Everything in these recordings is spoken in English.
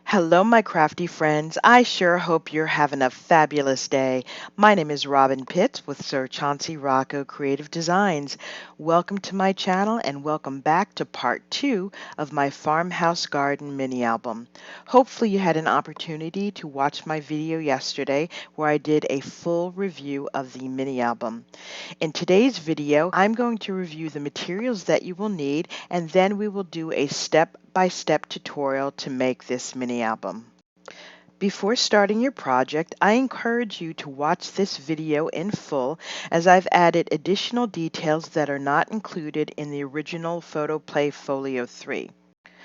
Hello, my crafty friends. I sure hope you're having a fabulous day. My name is Robyn Pitts with Sir Chauncey Rocco Creative Designs. Welcome to my channel and welcome back to part 2 of my Farmhouse Garden mini album. Hopefully you had an opportunity to watch my video yesterday where I did a full review of the mini album. In today's video, I'm going to review the materials that you will need, and then we will do a step-by-step tutorial to make this mini album. Before starting your project, I encourage you to watch this video in full, as I've added additional details that are not included in the original Photoplay Folio 3.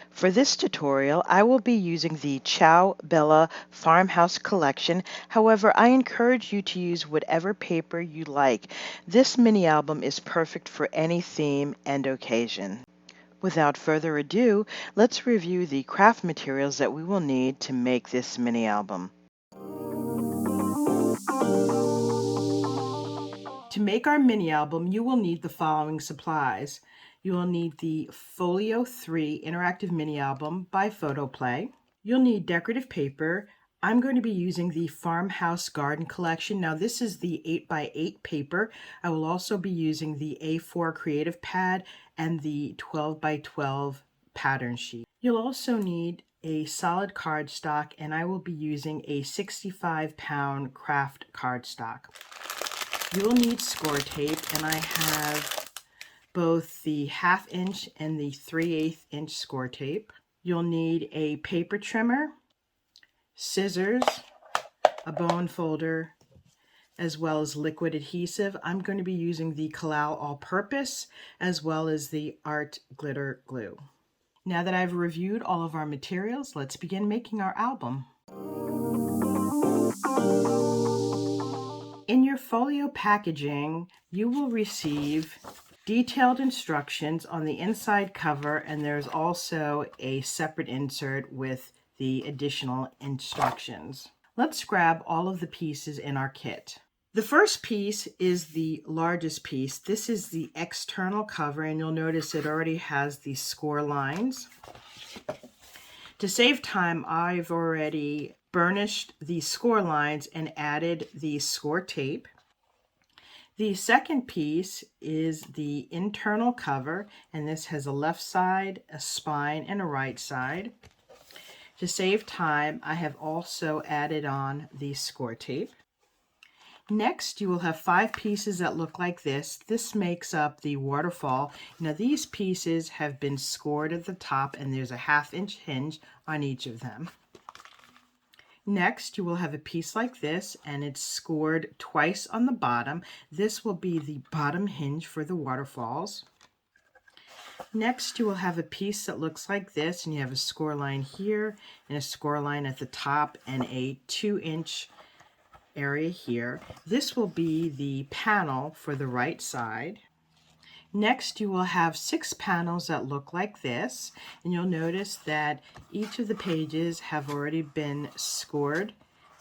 For this tutorial, I will be using the Ciao Bella Farmhouse collection. However, I encourage you to use whatever paper you like. This mini album is perfect for any theme and occasion. Without further ado, let's review the craft materials that we will need to make this mini album. To make our mini album, you will need the following supplies. You will need the Folio 3 Interactive Mini Album by Photoplay. You'll need decorative paper. I'm going to be using the Farmhouse Garden Collection. Now this is the 8x8 paper. I will also be using the A4 Creative Pad and the 12x12 pattern sheet. You'll also need a solid cardstock, and I will be using a 65-pound craft cardstock. You will need score tape, and I have both the 1/2 inch and the 3/8 inch score tape. You'll need a paper trimmer, scissors, a bone folder, as well as liquid adhesive. I'm going to be using the Collal All-Purpose as well as the Art Glitter Glue. Now that I've reviewed all of our materials, let's begin making our album. In your folio packaging, you will receive detailed instructions on the inside cover, and there's also a separate insert with the additional instructions. Let's grab all of the pieces in our kit. The first piece is the largest piece. This is the external cover, and you'll notice it already has the score lines. To save time, I've already burnished the score lines and added the score tape. The second piece is the internal cover, and this has a left side, a spine, and a right side. To save time, I have also added on the score tape. Next, you will have 5 pieces that look like this. This makes up the waterfall. Now these pieces have been scored at the top, and there's a 1/2 inch hinge on each of them. Next, you will have a piece like this, and it's scored twice on the bottom. This will be the bottom hinge for the waterfalls. Next, you will have a piece that looks like this, and you have a score line here and a score line at the top and a 2-inch area here. This will be the panel for the right side. Next, you will have 6 panels that look like this, and you'll notice that each of the pages have already been scored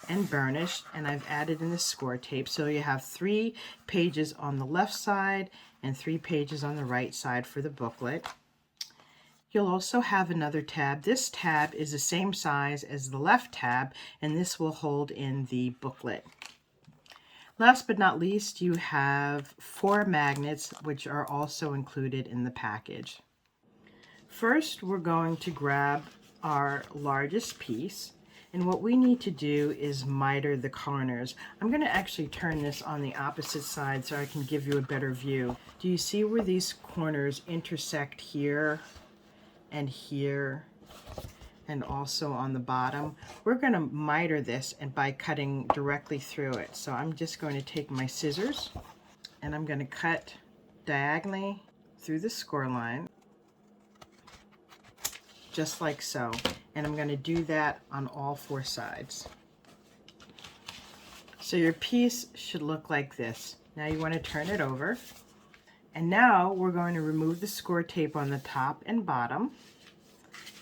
and burnished, and I've added in the score tape. So you have 3 pages on the left side and 3 pages on the right side for the booklet. You'll also have another tab. This tab is the same size as the left tab, and this will hold in the booklet. Last but not least, you have 4 magnets, which are also included in the package. First, we're going to grab our largest piece, and what we need to do is miter the corners. I'm going to actually turn this on the opposite side so I can give you a better view. Do you see where these corners intersect here and here, and also on the bottom? We're going to miter this and by cutting directly through it. So I'm just going to take my scissors and I'm going to cut diagonally through the score line, just like so. And I'm going to do that on all 4 sides. So your piece should look like this. Now you want to turn it over. And now we're going to remove the score tape on the top and bottom,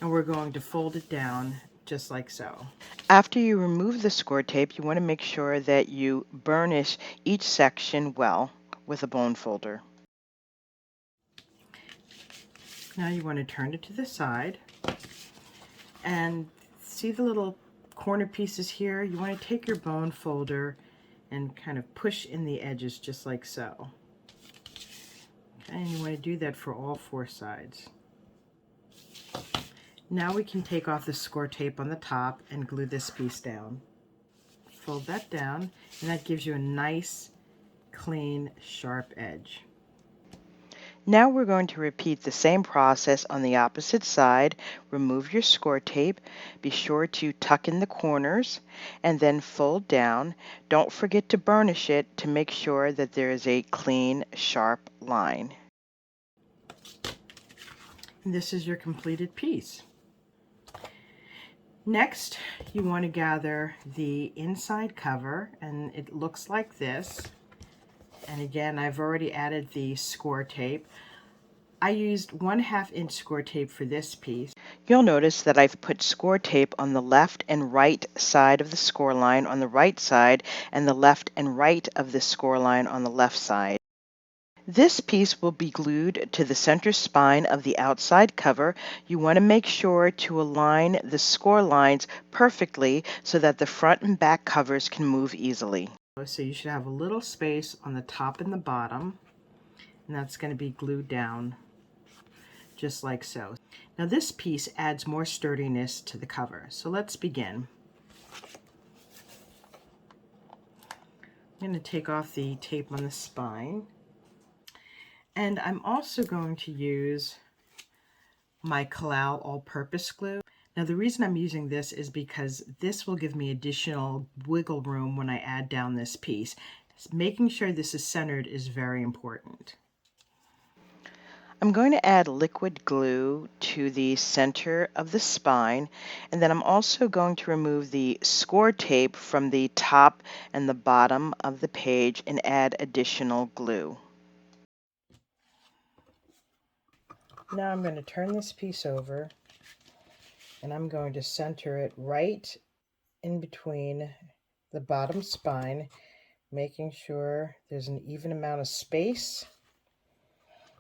and we're going to fold it down just like so. After you remove the score tape, you want to make sure that you burnish each section well with a bone folder. Now you want to turn it to the side, and see the little corner pieces here? You want to take your bone folder and kind of push in the edges just like so. And you want to do that for all 4 sides. Now we can take off the score tape on the top and glue this piece down. Fold that down, and that gives you a nice, clean, sharp edge. Now we're going to repeat the same process on the opposite side. Remove your score tape. Be sure to tuck in the corners and then fold down. Don't forget to burnish it to make sure that there is a clean, sharp line. And this is your completed piece. Next, you want to gather the inside cover, and it looks like this. And again, I've already added the score tape. I used 1/2 inch score tape for this piece. You'll notice that I've put score tape on the left and right side of the score line on the right side, and the left and right of the score line on the left side. This piece will be glued to the center spine of the outside cover. You want to make sure to align the score lines perfectly so that the front and back covers can move easily. So you should have a little space on the top and the bottom, and that's going to be glued down just like so. Now this piece adds more sturdiness to the cover, so let's begin. I'm going to take off the tape on the spine. And I'm also going to use my Collal all-purpose glue. Now the reason I'm using this is because this will give me additional wiggle room when I add down this piece. Making sure this is centered is very important. I'm going to add liquid glue to the center of the spine, and then I'm also going to remove the score tape from the top and the bottom of the page and add additional glue. Now I'm going to turn this piece over, and I'm going to center it right in between the bottom spine, making sure there's an even amount of space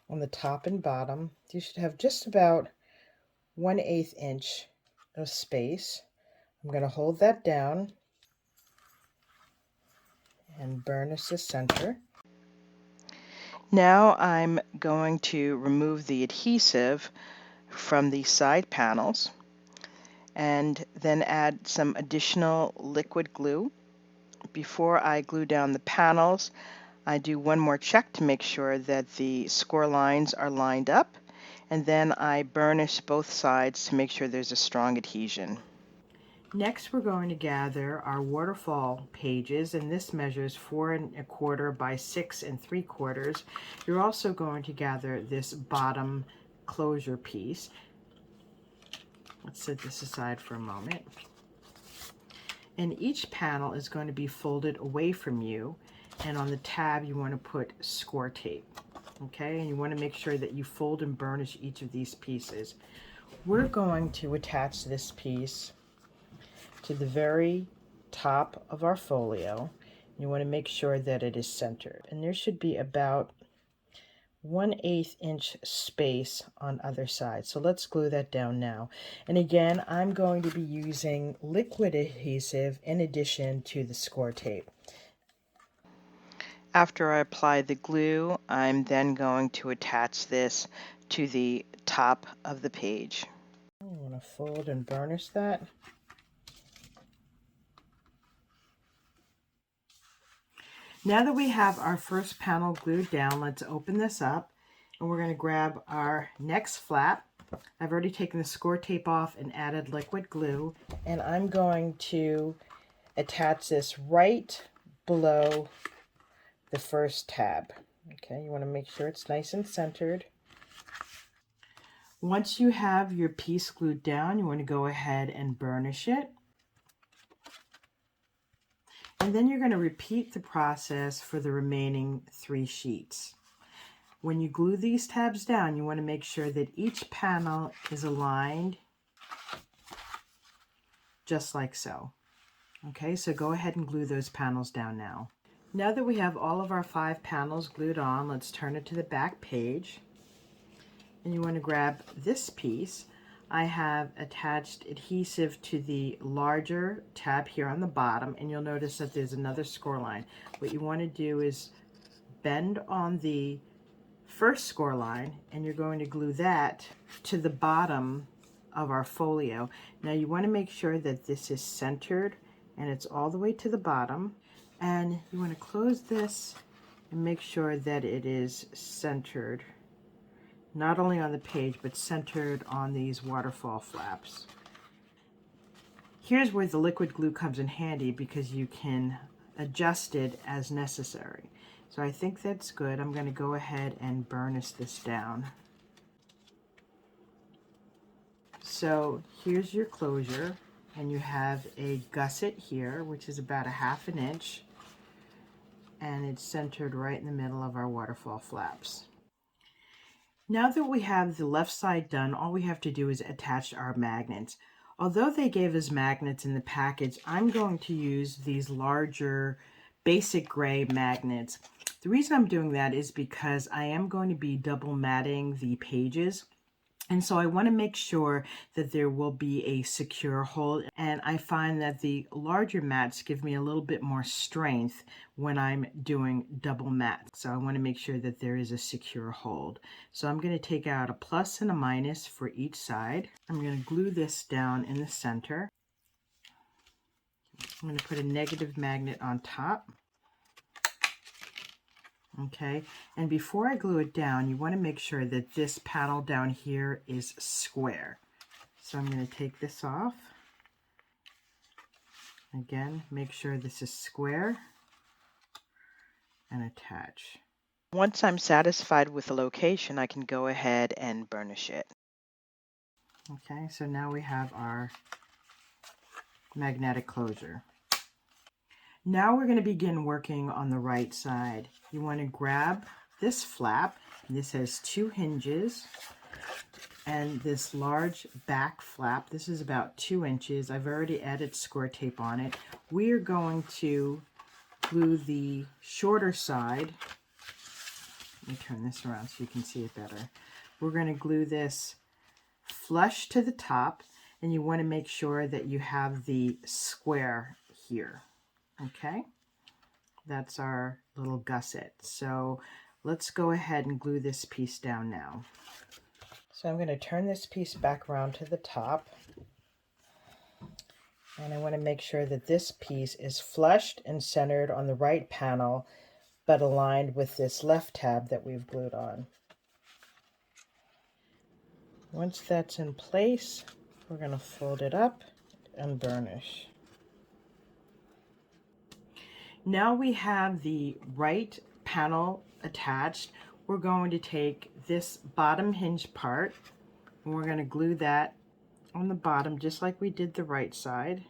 on the top and bottom. You should have just about 1/8 inch of space. I'm going to hold that down and burnish the center. Now I'm going to remove the adhesive from the side panels and then add some additional liquid glue. Before I glue down the panels, I do one more check to make sure that the score lines are lined up, and then I burnish both sides to make sure there's a strong adhesion. Next, we're going to gather our waterfall pages, and this measures 4 1/4 by 6 3/4. You're also going to gather this bottom closure piece. Let's set this aside for a moment. And each panel is going to be folded away from you, and on the tab you want to put score tape. Okay, and you want to make sure that you fold and burnish each of these pieces. We're going to attach this piece to the very top of our folio. You want to make sure that it is centered, and there should be about 1/8 inch space on either side. So let's glue that down now. And again, I'm going to be using liquid adhesive in addition to the score tape. After I apply the glue, I'm then going to attach this to the top of the page. I want to fold and burnish that. Now that we have our first panel glued down, let's open this up, and we're going to grab our next flap. I've already taken the score tape off and added liquid glue, and I'm going to attach this right below the first tab. Okay, you want to make sure it's nice and centered. Once you have your piece glued down, you want to go ahead and burnish it. And then you're going to repeat the process for the remaining 3 sheets. When you glue these tabs down, you want to make sure that each panel is aligned just like so. Okay, so go ahead and glue those panels down now. Now that we have all of our 5 panels glued on, let's turn it to the back page. And you want to grab this piece. I have attached adhesive to the larger tab here on the bottom, and you'll notice that there's another score line. What you want to do is bend on the first score line, and you're going to glue that to the bottom of our folio. Now you want to make sure that this is centered and it's all the way to the bottom, and you want to close this and make sure that it is centered not only on the page but centered on these waterfall flaps. Here's where the liquid glue comes in handy because you can adjust it as necessary. So I think that's good. I'm going to go ahead and burnish this down. So here's your closure, and you have a gusset here, which is about 1/2 inch, and it's centered right in the middle of our waterfall flaps. Now that we have the left side done, all we have to do is attach our magnets. Although they gave us magnets in the package, I'm going to use these larger basic gray magnets. The reason I'm doing that is because I am going to be double matting the pages. And so I want to make sure that there will be a secure hold, and I find that the larger mats give me a little bit more strength when I'm doing double mat. So I want to make sure that there is a secure hold. So I'm going to take out a plus and a minus for each side. I'm going to glue this down in the center. I'm going to put a negative magnet on top. Okay, and before I glue it down, you want to make sure that this panel down here is square. So I'm going to take this off. Again, make sure this is square and attach. Once I'm satisfied with the location, I can go ahead and burnish it. Okay, so now we have our magnetic closure. Now we're going to begin working on the right side. You want to grab this flap. This has 2 hinges and this large back flap. This is about 2 inches. I've already added score tape on it. We are going to glue the shorter side. Let me turn this around so you can see it better. We're going to glue this flush to the top, and you want to make sure that you have the square here. Okay, that's our little gusset. So let's go ahead and glue this piece down now. So I'm going to turn this piece back around to the top, and I want to make sure that this piece is flushed and centered on the right panel, but aligned with this left tab that we've glued on. Once that's in place, we're going to fold it up and burnish. Now we have the right panel attached. We're going to take this bottom hinge part and we're going to glue that on the bottom just like we did the right side.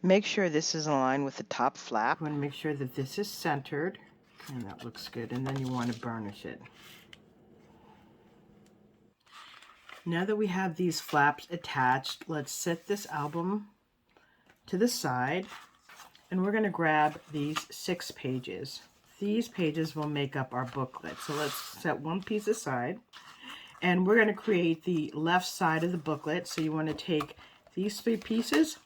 Make sure this is aligned with the top flap. You want to make sure that this is centered, and that looks good, and then you want to burnish it. Now that we have these flaps attached, let's set this album to the side. And we're going to grab these 6 pages. These pages will make up our booklet. So let's set one piece aside. And we're going to create the left side of the booklet. So you want to take these 3 pieces,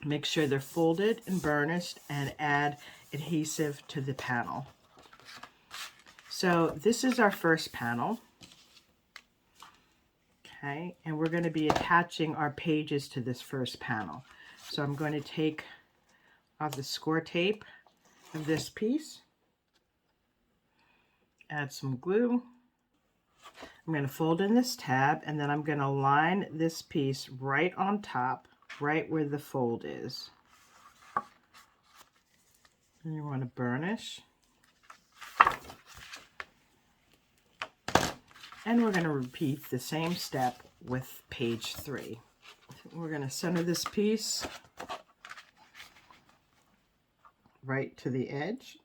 make sure they're folded and burnished, and add adhesive to the panel. So this is our first panel. Okay, and we're going to be attaching our pages to this first panel. So I'm going to take off the score tape of this piece, add some glue. I'm going to fold in this tab, and then I'm going to line this piece right on top, right where the fold is. And you want to burnish. And we're going to repeat the same step with page 3. We're going to center this piece right to the edge.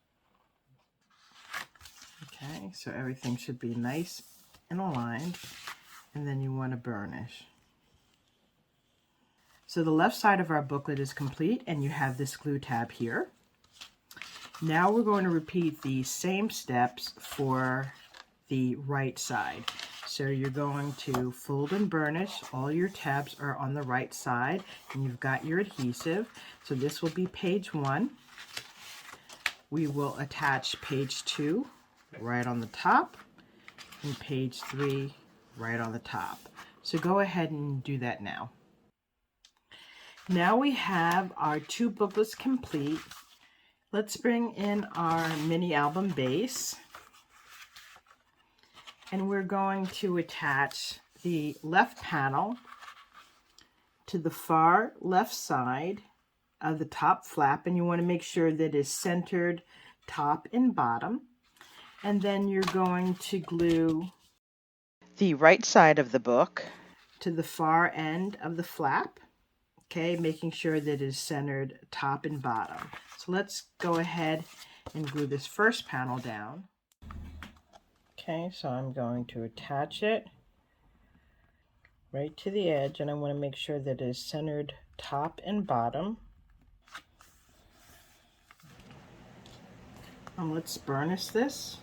Okay, so everything should be nice and aligned, and then you want to burnish. So the left side of our booklet is complete, and you have this glue tab here. Now we're going to repeat the same steps for the right side. So you're going to fold and burnish. All your tabs are on the right side, and you've got your adhesive. So this will be page 1. We will attach page 2 right on the top, and page 3 right on the top. So go ahead and do that now. Now we have our 2 booklets complete. Let's bring in our mini album base, and we're going to attach the left panel to the far left side of the top flap, and you want to make sure that it's centered top and bottom. And then you're going to glue the right side of the book to the far end of the flap. Okay, making sure that it is centered top and bottom. So let's go ahead and glue this first panel down. Okay, so I'm going to attach it right to the edge, and I want to make sure that it is centered top and bottom. And let's burnish this.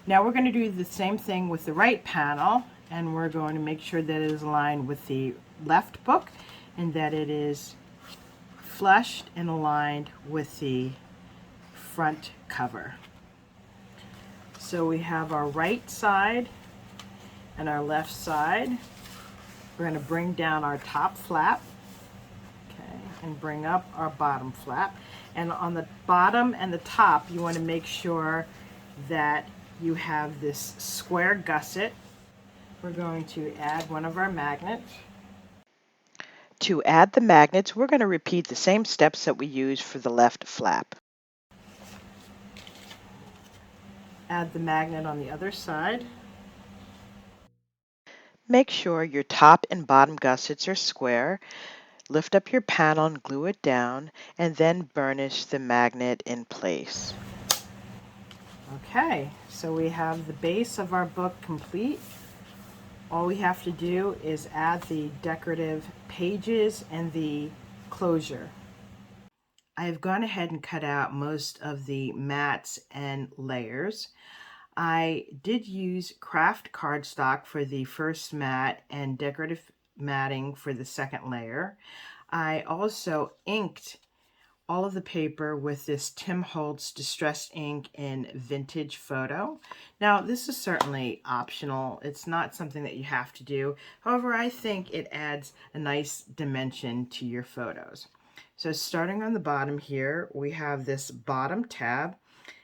Now we're going to do the same thing with the right panel, and we're going to make sure that it is aligned with the left book and that it is flushed and aligned with the front cover. So we have our right side and our left side. We're going to bring down our top flap, okay, and bring up our bottom flap. And on the bottom and the top, you want to make sure that you have this square gusset. We're going to add one of our magnets. To add the magnets, we're going to repeat the same steps that we used for the left flap. Add the magnet on the other side. Make sure your top and bottom gussets are square. Lift up your panel and glue it down, and then burnish the magnet in place. Okay, so we have the base of our book complete. All we have to do is add the decorative pages and the closure. I have gone ahead and cut out most of the mats and layers. I did use craft cardstock for the first mat and decorative matting for the second layer. I also inked all of the paper with this Tim Holtz distressed ink in Vintage Photo. Now, this is certainly optional. It's not something that you have to do. However, I think it adds a nice dimension to your photos. So starting on the bottom here, we have this bottom tab.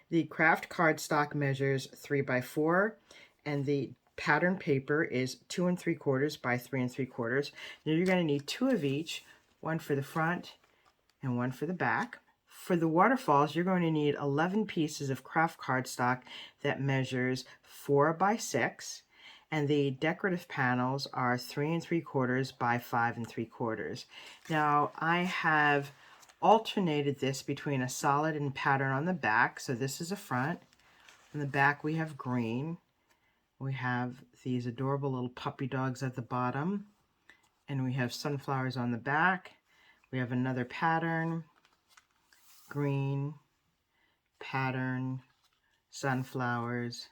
The craft cardstock measures 3 by 4, and the pattern paper is 2 3/4 by 3 3/4. Now you're going to need 2 of each, one for the front and one for the back. For the waterfalls, you're going to need 11 pieces of craft cardstock that measures 4 by 6, and the decorative panels are 3 3/4 by 5 3/4. Now I have alternated this between a solid and pattern on the back. So this is a front. On the back we have green. We have these adorable little puppy dogs at the bottom, and we have sunflowers on the back. We have another pattern, green, pattern, sunflowers,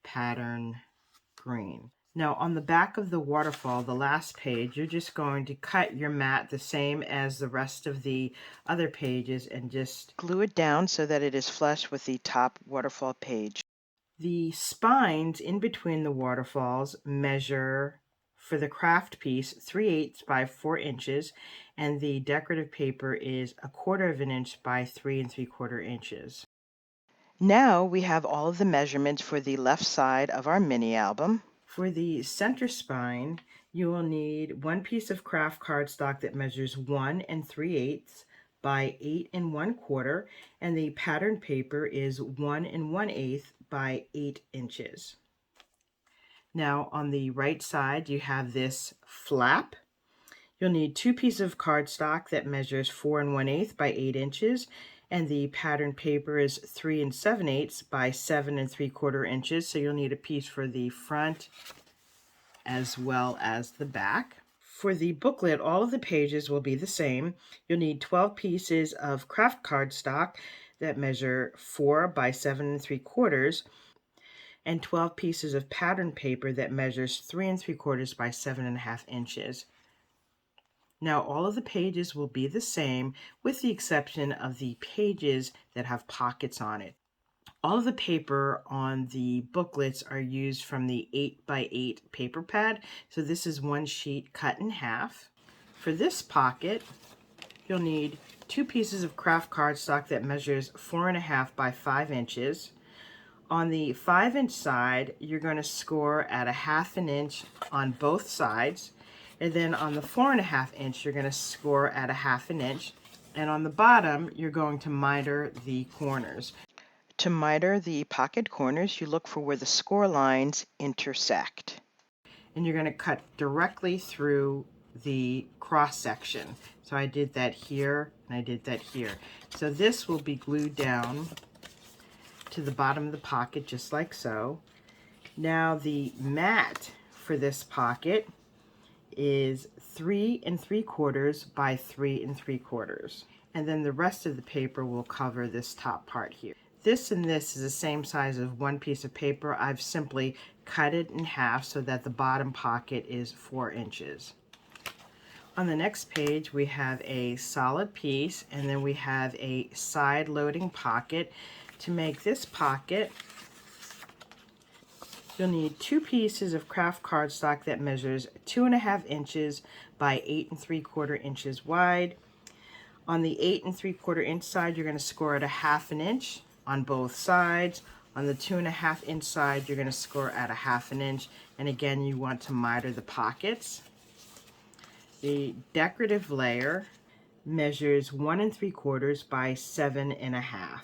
pattern, green. Now on the back of the waterfall, the last page, you're just going to cut your mat the same as the rest of the other pages and just glue it down so that it is flush with the top waterfall page. The spines in between the waterfalls measure, for the craft piece, 3/8 by 4 inches, and the decorative paper is 1/4 of an inch by 3 3/4 inches. Now we have all of the measurements for the left side of our mini album. For the center spine, you will need 1 piece of craft cardstock that measures 1 3/8 by 8 1/4, and the pattern paper is 1 1/8 by 8 inches. Now on the right side, you have this flap. You'll need 2 pieces of cardstock that measures 4 1/8 by 8 inches, And the pattern paper is 3 7/8 by 7 3/4 inches. So you'll need a piece for the front as well as the back. For the booklet, all of the pages will be the same. You'll need 12 pieces of craft cardstock that measure 4 by 7 3/4 and 12 pieces of pattern paper that measures 3 3/4 by 7.5 inches. Now all of the pages will be the same with the exception of the pages that have pockets on it. All of the paper on the booklets are used from the 8 by 8 paper pad. So this is one sheet cut in half. For this pocket, you'll need 2 pieces of craft cardstock that measures 4.5 by 5 inches. On the 5-inch side, you're going to score at 1/2 inch on both sides. And then on the 4.5 inch, you're going to score at 1/2 inch. And on the bottom, you're going to miter the corners. To miter the pocket corners, you look for where the score lines intersect. And you're going to cut directly through the cross section. So I did that here and I did that here. So this will be glued down to the bottom of the pocket just like so. Now the mat for this pocket is 3 3/4 by 3 3/4. And then the rest of the paper will cover this top part here. This and this is the same size of one piece of paper. I've simply cut it in half so that the bottom pocket is 4 inches. On the next page, we have a solid piece, and then we have a side loading pocket. To make this pocket, you'll need 2 pieces of craft cardstock that measures 2.5 inches by 8 3/4 inches wide. On the 8 3/4 inch side, you're going to score at 1/2 inch on both sides. On the 2.5 inch side, you're going to score at 1/2 inch. And again, you want to miter the pockets. The decorative layer measures 1 3/4 by 7.5.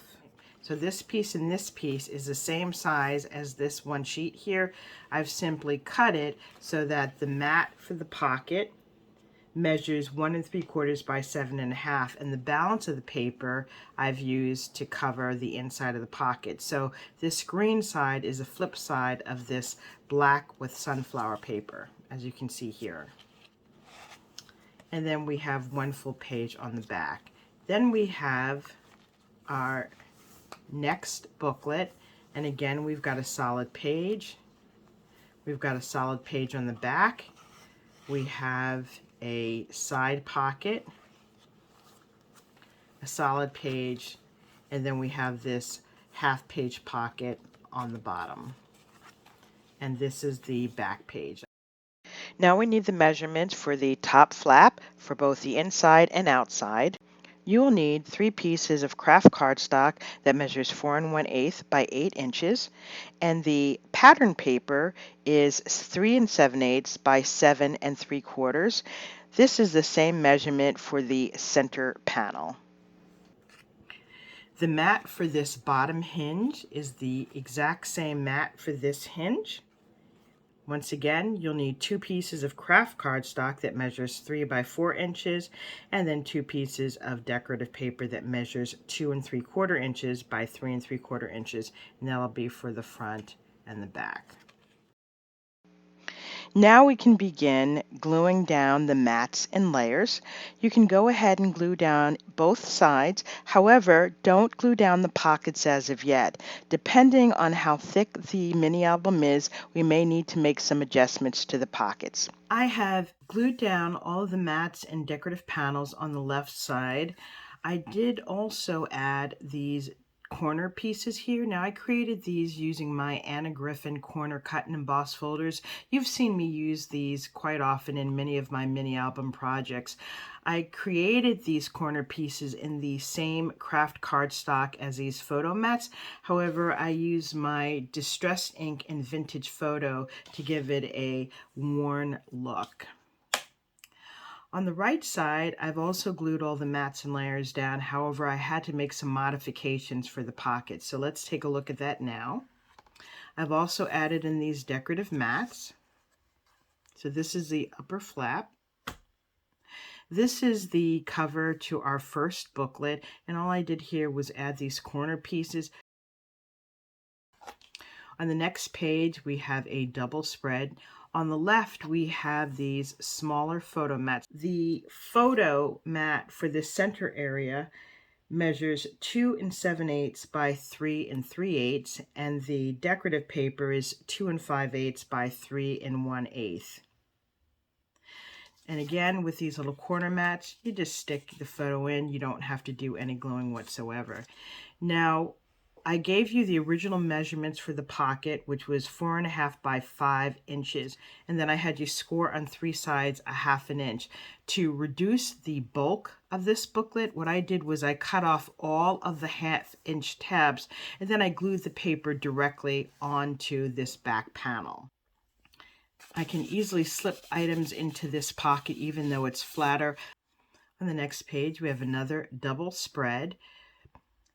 So this piece and this piece is the same size as this one sheet here. I've simply cut it so that the mat for the pocket measures 1 3/4 by 7.5, and the balance of the paper I've used to cover the inside of the pocket. So this green side is a flip side of this black with sunflower paper, as you can see here. And then we have one full page on the back. Then we have our next booklet, and again we've got a solid page. We've got a solid page on the back. We have a side pocket, a solid page, and then we have this half-page pocket on the bottom. And this is the back page. Now we need the measurements for the top flap for both the inside and outside. You will need 3 pieces of craft cardstock that measures 4 1/8 by 8 inches, and the pattern paper is 3 7/8 by 7 3/4. This is the same measurement for the center panel. The mat for this bottom hinge is the exact same mat for this hinge. Once again, you'll need 2 pieces of craft cardstock that measures 3 by 4 inches, and then 2 pieces of decorative paper that measures 2 3/4 inches by 3 3/4 inches, and that'll be for the front and the back. Now we can begin gluing down the mats in layers. You can go ahead and glue down both sides. However, don't glue down the pockets as of yet. Depending on how thick the mini album is, we may need to make some adjustments to the pockets. I have glued down all of the mats and decorative panels on the left side. I did also add these corner pieces here. Now I created these using my Anna Griffin corner cut and emboss folders. You've seen me use these quite often in many of my mini album projects. I created these corner pieces in the same craft cardstock as these photo mats. However, I use my distressed ink and vintage photo to give it a worn look. On the right side, I've also glued all the mats and layers down. However, I had to make some modifications for the pockets. So let's take a look at that now. I've also added in these decorative mats. So this is the upper flap. This is the cover to our first booklet, and all I did here was add these corner pieces. On the next page, we have a double spread. On the left, we have these smaller photo mats. The photo mat for the center area measures 2 7/8 by 3 3/8, and the decorative paper is 2 5/8 by 3 1/8. And again, with these little corner mats, you just stick the photo in. You don't have to do any gluing whatsoever. Now, I gave you the original measurements for the pocket, which was 4.5 by 5 inches. And then I had you score on 3 sides 1/2 inch. To reduce the bulk of this booklet, what I did was I cut off all of the 1/2 inch tabs, and then I glued the paper directly onto this back panel. I can easily slip items into this pocket even though it's flatter. On the next page, we have another double spread.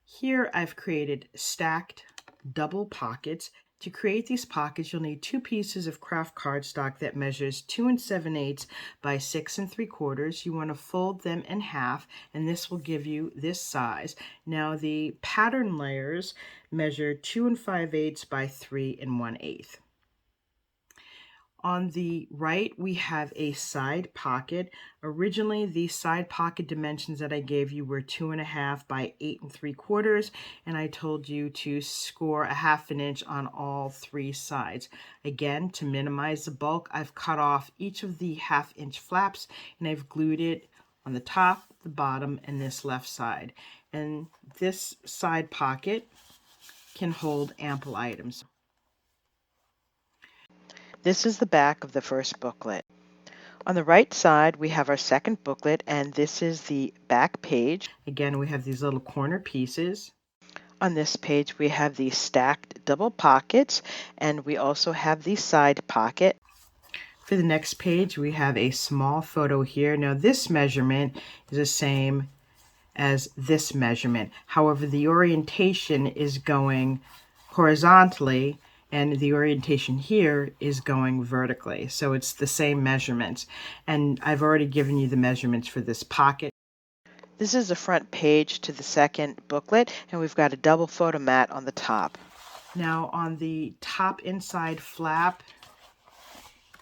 Here I've created stacked double pockets. To create these pockets, you'll need 2 pieces of craft cardstock that measures 2 7/8 by 6 3/4. You want to fold them in half, and this will give you this size. Now the pattern layers measure 2 5/8 by 3 1/8. On the right, we have a side pocket. Originally, the side pocket dimensions that I gave you were 2.5 by 8 3/4, and I told you to score 1/2 inch on all 3 sides. Again, to minimize the bulk, I've cut off each of the 1/2 inch flaps, and I've glued it on the top, the bottom, and this left side. And this side pocket can hold ample items. This is the back of the first booklet. On the right side, we have our second booklet, and this is the back page. Again, we have these little corner pieces. On this page, we have the stacked double pockets, and we also have the side pocket. For the next page, we have a small photo here. Now, this measurement is the same as this measurement. However, the orientation is going horizontally, and the orientation here is going vertically. So it's the same measurements. And I've already given you the measurements for this pocket. This is the front page to the second booklet, and we've got a double photo mat on the top. Now on the top inside flap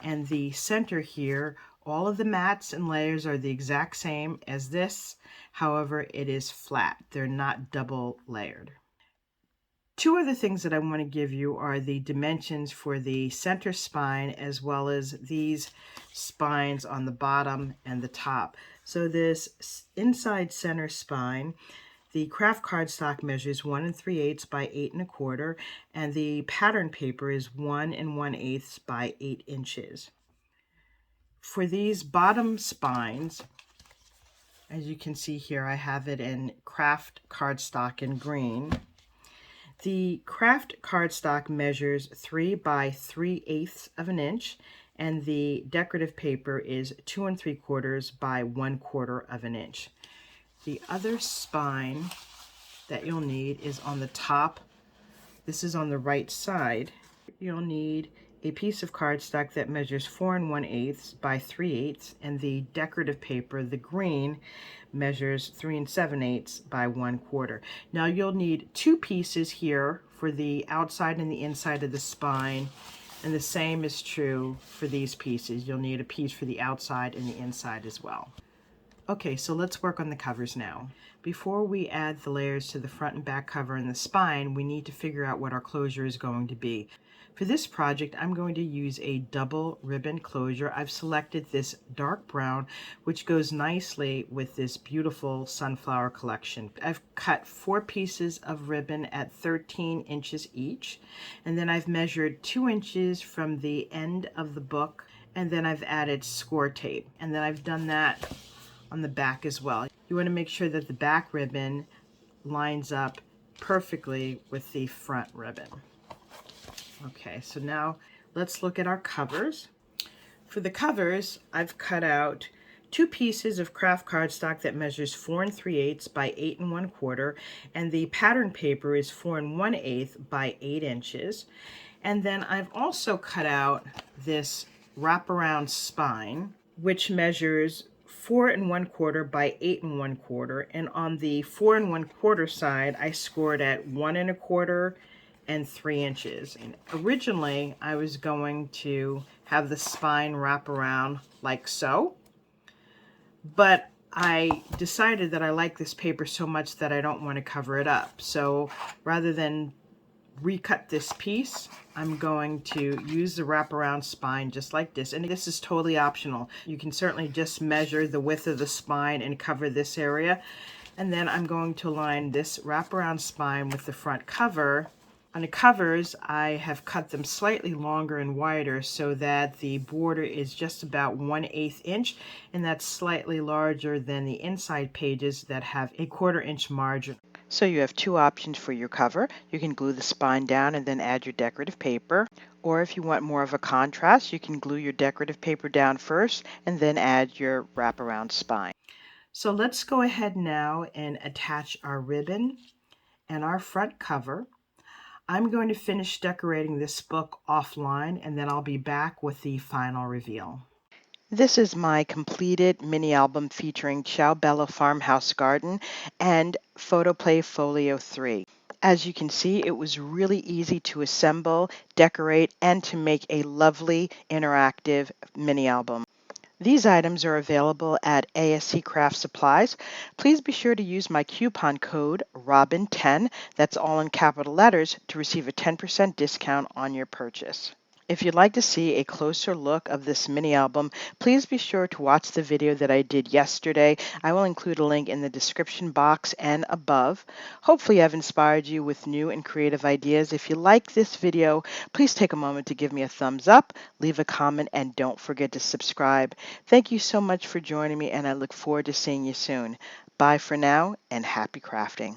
and the center here, all of the mats and layers are the exact same as this. However, it is flat. They're not double layered. 2 other things that I want to give you are the dimensions for the center spine as well as these spines on the bottom and the top. So this inside center spine, the craft cardstock measures 1 3/8 by 8 1/4, and the pattern paper is 1 1/8 by 8 inches. For these bottom spines, as you can see here, I have it in craft cardstock in green. The craft cardstock measures 3 by 3/8 of an inch, and the decorative paper is 2 3/4 by 1/4 of an inch. The other spine that you'll need is on the top. This is on the right side. You'll need a piece of cardstock that measures 4 1/8 by 3/8, and the decorative paper, the green, measures 3 7/8 by 1/4. Now you'll need 2 pieces here for the outside and the inside of the spine, and the same is true for these pieces. You'll need a piece for the outside and the inside as well. Okay, so let's work on the covers now. Before we add the layers to the front and back cover and the spine, we need to figure out what our closure is going to be. For this project, I'm going to use a double ribbon closure. I've selected this dark brown, which goes nicely with this beautiful sunflower collection. I've cut 4 pieces of ribbon at 13 inches each, and then I've measured 2 inches from the end of the book, and then I've added score tape, and then I've done that on the back as well. You want to make sure that the back ribbon lines up perfectly with the front ribbon. Okay, so now let's look at our covers. For the covers, I've cut out 2 pieces of craft cardstock that measures 4 3/8 by 8 1/4, and the pattern paper is 4 1/8 by 8 inches. And then I've also cut out this wraparound spine, which measures 4 1/4 by 8 1/4, and on the 4 1/4 side I scored at 1 1/4 and 3 inches. And originally I was going to have the spine wrap around like so, but I decided that I like this paper so much that I don't want to cover it up. So rather than recut this piece, I'm going to use the wraparound spine just like this, and this is totally optional. You can certainly just measure the width of the spine and cover this area, and then I'm going to line this wraparound spine with the front cover. On the covers, I have cut them slightly longer and wider so that the border is just about 1/8 inch, and that's slightly larger than the inside pages that have a 1/4 inch margin. So you have two options for your cover. You can glue the spine down and then add your decorative paper. Or if you want more of a contrast, you can glue your decorative paper down first and then add your wraparound spine. So let's go ahead now and attach our ribbon and our front cover. I'm going to finish decorating this book offline, and then I'll be back with the final reveal. This is my completed mini album featuring Ciao Bella Farmhouse Garden and Photoplay Folio 3. As you can see, it was really easy to assemble, decorate, and to make a lovely interactive mini album. These items are available at ASC Craft Supplies. Please be sure to use my coupon code Robyn10, that's all in capital letters, to receive a 10% discount on your purchase. If you'd like to see a closer look of this mini album, please be sure to watch the video that I did yesterday. I will include a link in the description box and above. Hopefully I've inspired you with new and creative ideas. If you like this video, please take a moment to give me a thumbs up, leave a comment, and don't forget to subscribe. Thank you so much for joining me, and I look forward to seeing you soon. Bye for now, and happy crafting.